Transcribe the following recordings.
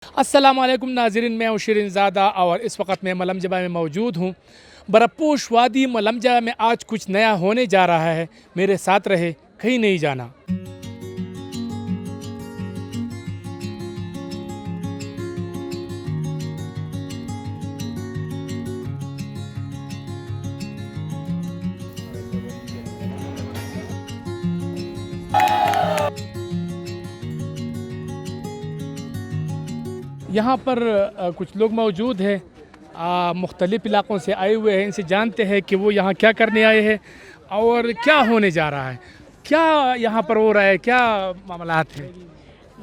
अस्सलामुअलैकुम नाज़रीन, मैं हूँ शेरिन ज़ादा और इस वक्त मैं मलम जबा में मौजूद हूँ। बरपोश वादी मलम जबा में आज कुछ नया होने जा रहा है। मेरे साथ रहे, कहीं नहीं जाना। यहाँ पर कुछ लोग मौजूद हैं, मुख्तलिफ़ इलाक़ों से आए हुए हैं। इनसे जानते हैं कि वो यहाँ क्या करने आए हैं और क्या होने जा रहा है, क्या यहाँ पर हो रहा है, क्या मामलात हैं।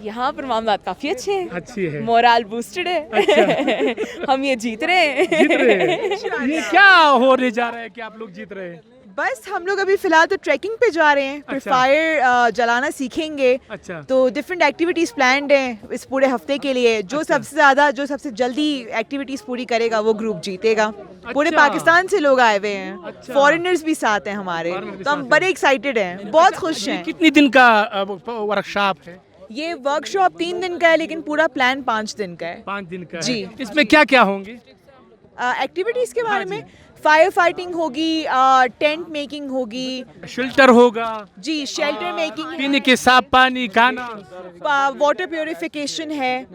यहाँ पर मामलात काफ़ी अच्छी है, मोरल बूस्टेड है। अच्छा। हम ये जीत रहे हैं। ये क्या होने जा रहा है कि आप लोग जीत रहे हैं। बस हम लोग अभी फिलहाल तो ट्रैकिंग पे जा रहे हैं, फिर अच्छा। फायर जलाना सीखेंगे। अच्छा। तो डिफरेंट एक्टिविटीज़ प्लान्ड हैं इस पूरे हफ्ते के लिए। जो सबसे जल्दी एक्टिविटीज़ पूरी करेगा वो ग्रुप जीतेगा। पूरे पाकिस्तान से लोग आए हुए हैं, अच्छा। फॉरेनर्स भी साथ हैं हमारे, तो हम बड़े एक्साइटेड हैं, बहुत खुश हैं। कितनी दिन का वर्कशॉप है। ये वर्कशॉप 3 दिन का है, लेकिन पूरा प्लान 5 दिन का है। 5 दिन का जी। है। इसमें क्या क्या होंगे एक्टिविटीज़ के बारे में फायर फाइटिंग होगी, टेंट मेकिंग होगी, शेल्टर होगा, जी शेल्टर मेकिंग, पीने के साफ पानी, खाना, वाटर प्योरिफिकेशन है,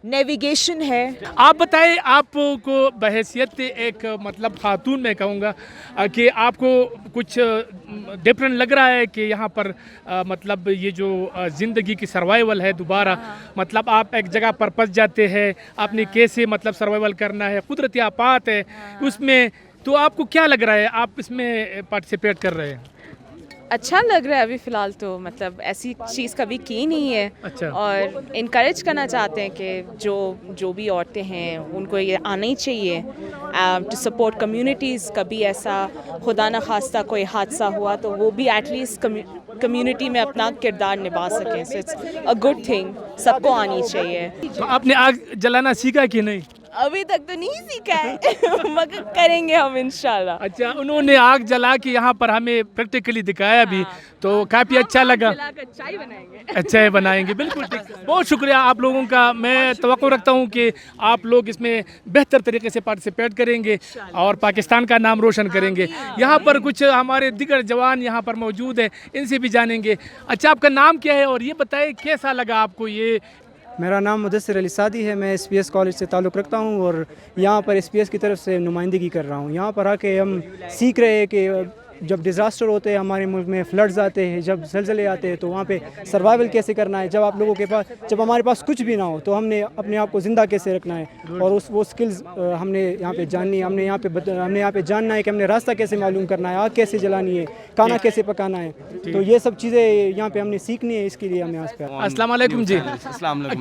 नेविगेशन है। आप बताएं, आपको बहैसियत एक मतलब खातून मैं कहूँगा कि आपको कुछ डिफरेंट लग रहा है कि यहाँ पर मतलब ये जो ज़िंदगी की सर्वाइवल है दोबारा, मतलब आप एक जगह पर फंस जाते हैं, आपने कैसे मतलब सर्वाइवल करना है, कुदरती आफात है उसमें, तो आपको क्या लग रहा है आप इसमें पार्टिसिपेट कर रहे हैं। अच्छा लग रहा है अभी फ़िलहाल तो, मतलब ऐसी चीज़ कभी की नहीं है। अच्छा। और इनकरेज करना चाहते हैं कि जो भी औरतें हैं उनको ये आना ही चाहिए टू सपोर्ट कम्युनिटीज़। कभी ऐसा खुदा न खास्ता कोई हादसा हुआ तो वो भी एटलीस्ट कम्युनिटी में अपना किरदार निभा सकें। So it's a good thing, सबको आनी चाहिए। तो आपने आग जलाना सीखा कि नहीं। अभी तक तो नहीं सीखा है मगर करेंगे हम इंशाल्लाह। अच्छा, उन्होंने आग जला के यहाँ पर हमें प्रैक्टिकली दिखाया भी, तो काफ़ी अच्छा लगा। चाय बनाएंगे। अच्छा बनाएंगे, बिल्कुल ठीक। बहुत शुक्रिया आप लोगों का। मैं तवक्को रखता हूँ कि आप लोग इसमें बेहतर तरीके से पार्टिसिपेट करेंगे और पाकिस्तान का नाम रोशन करेंगे। यहाँ पर कुछ हमारे दिगर जवान यहाँ पर मौजूद हैं, इनसे भी जानेंगे। अच्छा, आपका नाम क्या है और ये बताएं कैसा लगा आपको ये। मेरा नाम मुदस्सिर अली सादी है। मैं एसपीएस कॉलेज से ताल्लुक़ रखता हूँ और यहाँ पर एसपीएस की तरफ से नुमाइंदगी कर रहा हूँ। यहाँ पर आके हम सीख रहे हैं कि जब डिज़ास्टर होते हैं हमारे मुल्क में, फ्लड्स आते हैं, जब ज़लज़ले आते हैं, तो वहाँ पे सर्वाइवल कैसे करना है। जब आप लोगों के पास, जब हमारे पास कुछ भी ना हो तो हमने अपने आप को ज़िंदा कैसे रखना है, और वो स्किल्स हमने यहाँ पे जाननी है। हमने यहाँ पे जानना है कि हमने रास्ता कैसे मालूम करना है, आग कैसे जलानी है, खाना कैसे पकाना है। तो ये सब चीज़ें यहाँ पे हमने सीखनी है, इसके लिए हम यहाँ पे। अस्सलाम वालेकुम जी,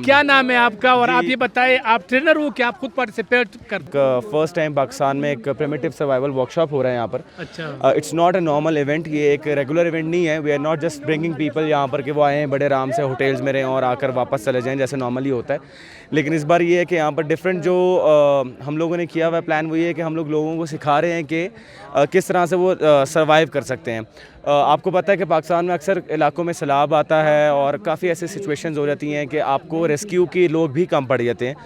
क्या नाम है आपका और आप ये बताएं, आप ट्रेनर हो कि आप खुद पार्टिसिपेट कर। फर्स्ट टाइम पाकिस्तान में एक प्रिमिटिव सर्वाइवल वर्कशॉप हो रहा है यहाँ पर। अच्छा। It's not a normal event, ये एक रेगुलर इवेंट नहीं है। We are not just bringing people यहाँ पर कि वो आए हैं बड़े आराम से होटल्स में रहें और आकर वापस चले जाएं जैसे नॉर्मली होता है। लेकिन इस बार ये है कि यहाँ पर डिफरेंट जो हम लोगों ने किया हुआ प्लान वो ये है कि हम लोग लोगों को सिखा रहे हैं कि किस तरह से वो सर्वाइव कर सकते हैं। आपको पता है कि पाकिस्तान में अक्सर इलाकों में सैलाब आता है और काफ़ी ऐसे सिचुएशंस हो जाती हैं कि आपको रेस्क्यू के लोग भी कम पड़ जाते हैं।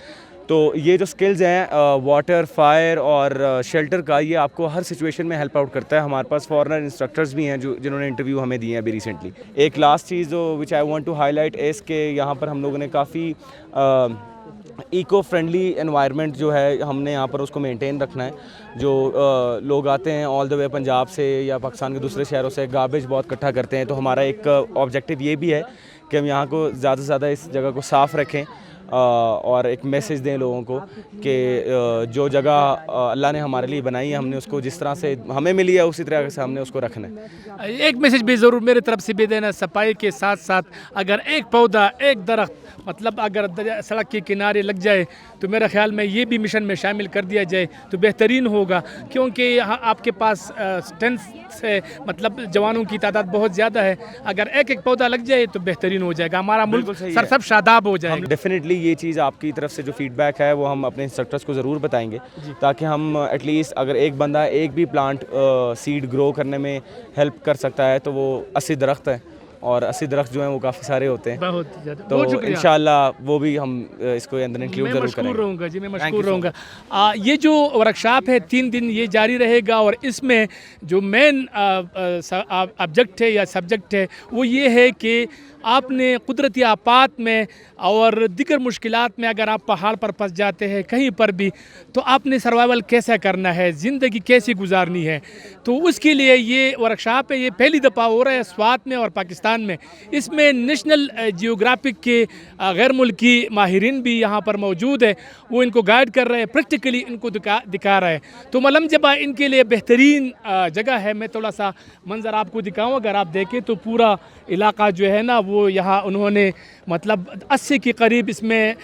तो ये जो स्किल्स हैं वाटर, फायर और शेल्टर का, ये आपको हर सिचुएशन में हेल्प आउट करता है। हमारे पास फॉरेनर इंस्ट्रक्टर्स भी हैं जिन्होंने इंटरव्यू हमें दिए हैं अभी रिसेंटली। एक लास्ट चीज़ जो विच आई वांट टू हाईलाइट इस के यहाँ पर हम लोगों ने काफ़ी इको फ्रेंडली एनवायरनमेंट जो है हमने यहाँ पर उसको मेंटेन रखना है। जो लोग आते हैं ऑल द वे पंजाब से या पाकिस्तान के दूसरे शहरों से, गार्बेज बहुत इकट्ठा करते हैं। तो हमारा एक ऑब्जेक्टिव ये भी है कि हम यहाँ को ज़्यादा से ज़्यादा इस जगह को साफ़ रखें और एक मैसेज दें लोगों को कि जो जगह अल्लाह ने हमारे लिए बनाई है, हमने उसको जिस तरह से हमें मिली है उसी तरह से हमने उसको रखना है। एक मैसेज भी ज़रूर मेरी तरफ से भी देना, सफाई के साथ साथ अगर एक पौधा, एक दरख्त मतलब अगर सड़क के किनारे लग जाए तो मेरा ख्याल में ये भी मिशन में शामिल कर दिया जाए तो बेहतरीन होगा, क्योंकि यहाँ आपके पास स्ट्रेंथ से मतलब जवानों की तादाद बहुत ज़्यादा है। अगर एक एक पौधा लग जाए तो बेहतरीन हो जाएगा, हमारा मुल्क सरसब शादाब हो जाएगा। डेफिनेटली ये चीज़ आपकी तरफ से जो फीडबैक है वो हम अपने इंस्ट्रक्टर्स को ज़रूर बताएंगे, ताकि हम एटलीस्ट अगर एक बंदा एक भी प्लांट सीड ग्रो करने में हेल्प कर सकता है तो वो 80 दरख्त है और 80 दरख्त जो हैं वो काफ़ी सारे होते हैं। बहुत ज़्यादा, तो बहुत शुक्रिया। इंशाल्लाह वो भी हम इसको अंदर इंक्लूड मैं जरूर मशकूर करेंगे। रहूँगा जी, मैं Thank मशकूर you so रहूँगा। ये जो वर्कशॉप है 3 दिन ये जारी रहेगा और इसमें जो मेन ऑब्जेक्ट है या सब्जेक्ट है वो ये है कि आपने कुदरती आफात में और दिगर मुश्किलात में अगर आप पहाड़ पर फंस जाते हैं कहीं पर भी, तो आपने सर्वाइवल कैसे करना है, ज़िंदगी कैसे गुजारनी है। तो उसके लिए ये वर्कशॉप है, ये पहली दफ़ा हो रहा है स्वात में और पाकिस्तान में। इसमें नेशनल जियोग्राफिक के गैर मुल्की माहिरीन भी यहाँ पर मौजूद है, वो इनको गाइड कर रहे हैं, प्रैक्टिकली इनको दिखा रहे हैं। तो मलम जबा इनके लिए बेहतरीन जगह है। मैं थोड़ा सा मंजर आपको दिखाऊँ, अगर आप देखें तो पूरा इलाका जो है ना वो यहाँ उन्होंने मतलब 80 के करीब इसमें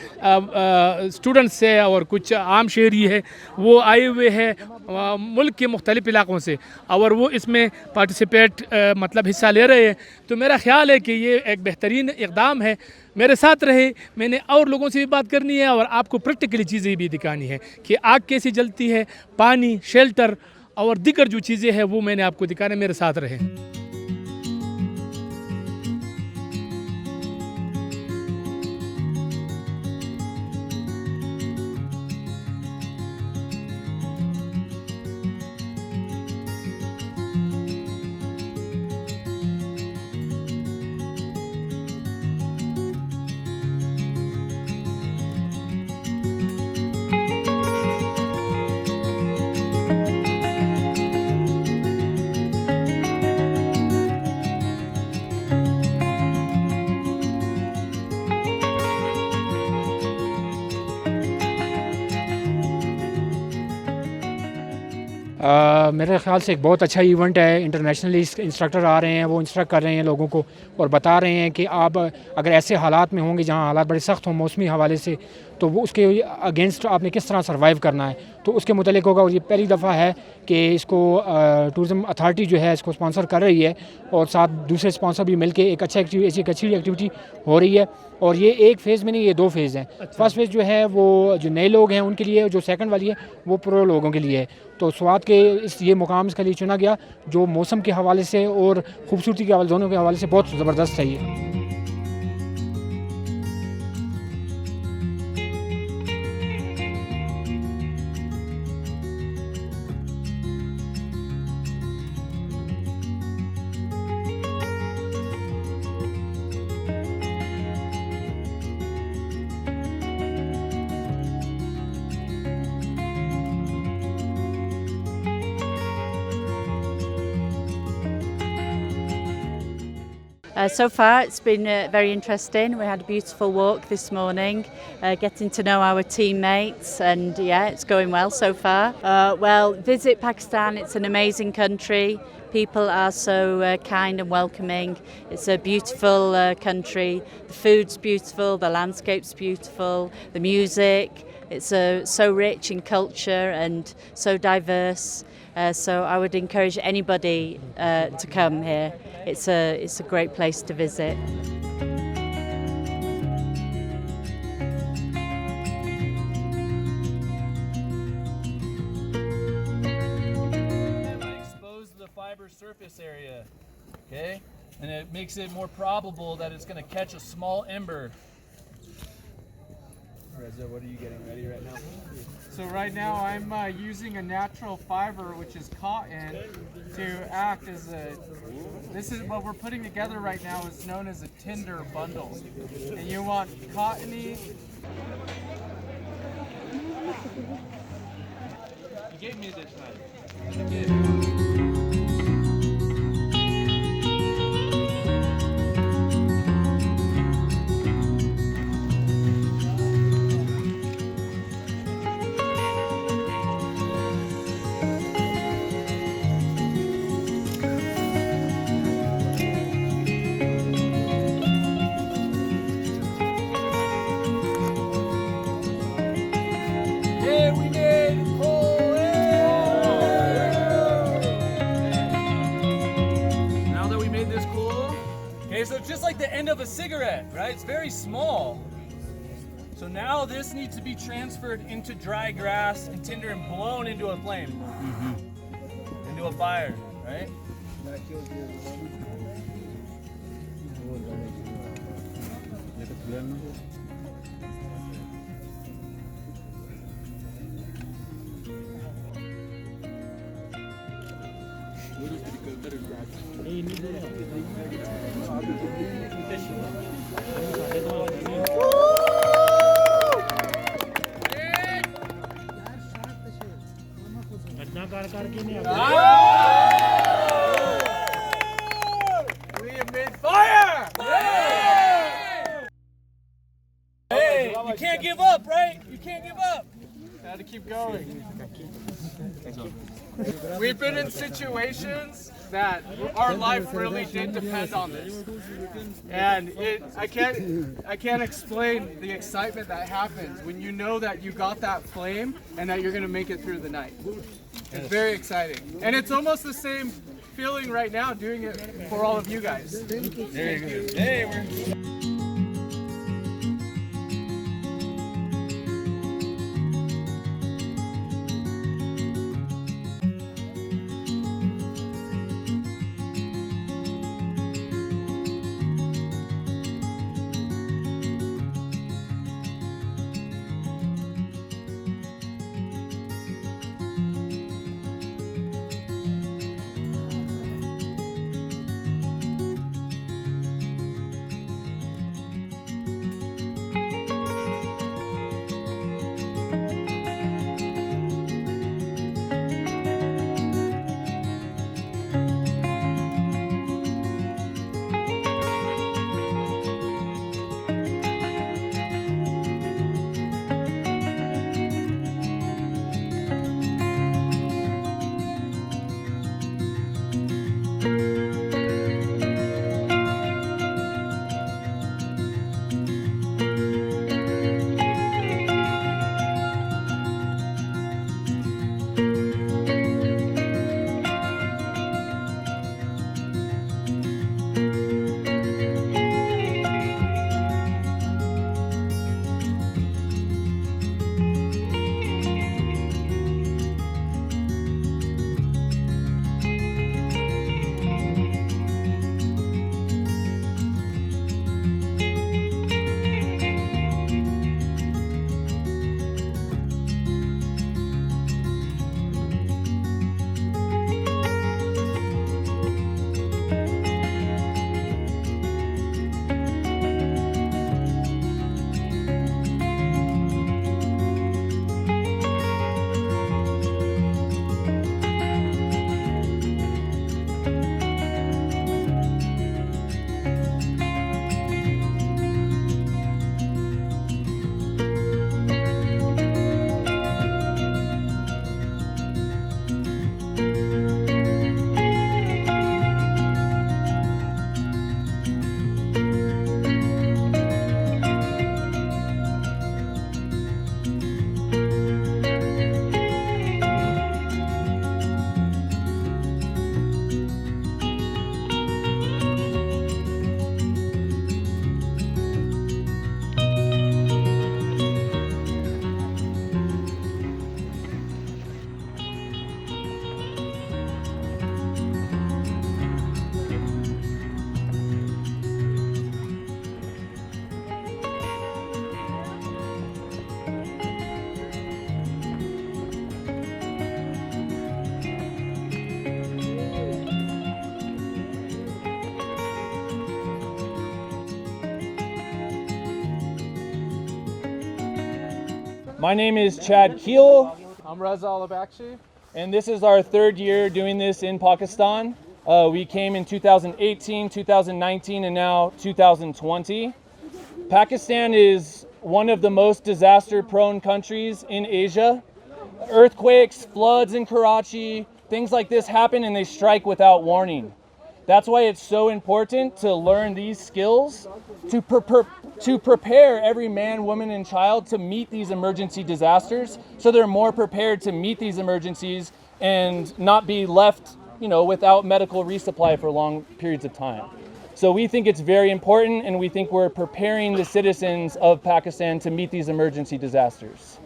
स्टूडेंट्स है और कुछ आम शहरी है वो आए हुए हैं मुल्क के मुख्तलिफ़ इलाक़ों से, और वो इसमें पार्टिसिपेट मतलब हिस्सा ले रहे हैं। तो मेरा ख़्याल है कि ये एक बेहतरीन इक़दाम है। मेरे साथ रहे, मैंने और लोगों से भी बात करनी है और आपको प्रैक्टिकली चीज़ें भी दिखानी है कि आग कैसे जलती है, पानी, शेल्टर और दिगर जो चीज़ें हैं वो मैंने आपको दिखाने, मेरे साथ रहे। मेरे ख्याल से एक बहुत अच्छा इवेंट है। इंटरनेशनली इंस्ट्रक्टर आ रहे हैं, वो इंस्ट्रक्ट कर रहे हैं लोगों को और बता रहे हैं कि आप अगर ऐसे हालात में होंगे जहां हालात बड़े सख्त हों मौसमी हवाले से, तो वो उसके अगेंस्ट आपने किस तरह सर्वाइव करना है, तो उसके मुतलिक होगा। और ये पहली दफ़ा है कि इसको टूरिज़म अथॉरिटी जो है इसको स्पॉन्सर कर रही है और साथ दूसरे स्पॉन्सर भी मिलके एक अच्छी एक्टिविटी हो रही है। और ये एक फ़ेज़ में नहीं, ये 2 फेज़ हैं। फर्स्ट फेज़ जो है वो जो नए लोग हैं उनके लिए, जो सेकंड वाली है वो प्रो लोगों के लिए है। तो स्वात के ये मुकाम इसके लिए चुना गया जो मौसम के हवाले से और खूबसूरती के हवाले, दोनों के हवाले से बहुत ज़बरदस्त है ये। So far it's been very interesting. We had a beautiful walk this morning, getting to know our teammates, and yeah, it's going well so far. Well, visit Pakistan, it's an amazing country. People are so kind and welcoming. It's a beautiful country. The food's beautiful, the landscape's beautiful, the music. It's so rich in culture and so diverse. So I would encourage anybody to come here. It's a great place to visit. I exposed the fiber surface area, okay? And it makes it more probable that it's going to catch a small ember. Reza, what are you getting ready right now? So right now I'm using a natural fiber, which is cotton, to act as this is what we're putting together right now is known as a tinder bundle. And you want cottony. You gave me this knife. So it's just like the end of a cigarette, right? It's very small. So now this needs to be transferred into dry grass and tinder and blown into a flame, into a fire, right? We have made fire! Hey, you can't give up, right? You can't give up. Gotta keep going. We've been in situations that our life really did depend on this, and I can't explain the excitement that happens when you know that you got that flame and that you're gonna make it through the night. It's very exciting, and it's almost the same feeling right now doing it for all of you guys. Thank you. Hey, we're My name is Chad Keel, I'm Reza Bakhshi. and this is our third year doing this in Pakistan. We came in 2018, 2019, and now 2020. Pakistan is one of the most disaster-prone countries in Asia. Earthquakes, floods in Karachi, things like this happen and they strike without warning. That's why it's so important to learn these skills to prepare every man, woman, and child to meet these emergency disasters, so they're more prepared to meet these emergencies and not be left, without medical resupply for long periods of time. So we think it's very important, and we think we're preparing the citizens of Pakistan to meet these emergency disasters.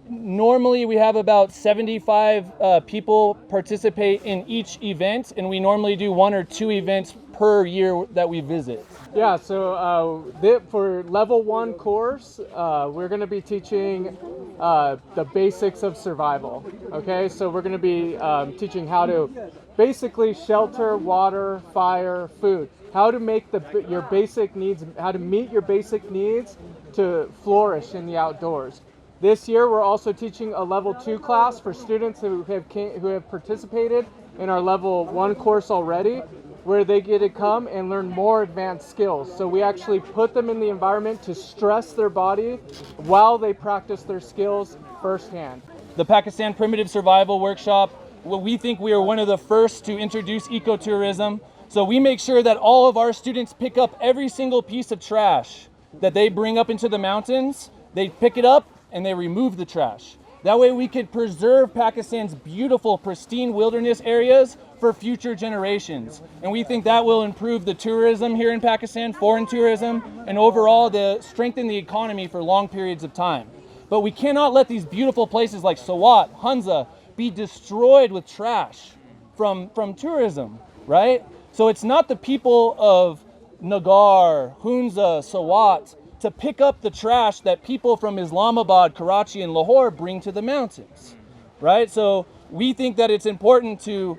Normally we have about 75 people participate in each event, and we normally do 1 or 2 events per year that we visit? Yeah, so for level 1 course, we're going to be teaching the basics of survival. Okay, so we're going to be teaching how to basically shelter, water, fire, food. How to make your basic needs, how to meet your basic needs to flourish in the outdoors. This year, we're also teaching a level 2 class for students who have participated in our level 1 course already, where they get to come and learn more advanced skills. So we actually put them in the environment to stress their body while they practice their skills firsthand. The Pakistan Primitive Survival Workshop, we think we are one of the first to introduce ecotourism. So we make sure that all of our students pick up every single piece of trash that they bring up into the mountains. They pick it up and they remove the trash. That way we could preserve Pakistan's beautiful, pristine wilderness areas for future generations. And we think that will improve the tourism here in Pakistan, foreign tourism, and overall strengthen the economy for long periods of time. But we cannot let these beautiful places like Swat, Hunza, be destroyed with trash from tourism, right? So it's not the people of Nagar, Hunza, Swat to pick up the trash that people from Islamabad, Karachi, and Lahore bring to the mountains, right? So we think that it's important to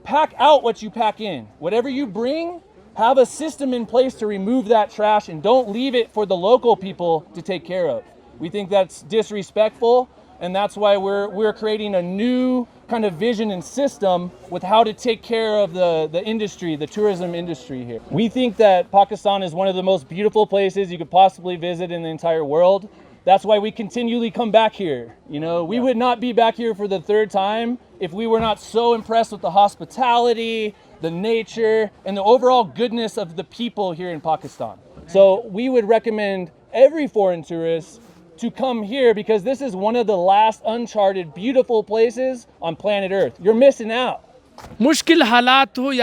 pack out what you pack in. Whatever you bring, have a system in place to remove that trash and don't leave it for the local people to take care of. We think that's disrespectful, and that's why we're creating a new kind of vision and system with how to take care of the industry, the tourism industry here. We think that Pakistan is one of the most beautiful places you could possibly visit in the entire world. That's why we continually come back here. You know, we would not be back here for the 3rd time if we were not so impressed with the hospitality, the nature, and the overall goodness of the people here in Pakistan. So we would recommend every foreign tourist to come here because this is one of the last uncharted beautiful places on planet Earth. You're missing out. मुश्किल हालात हो या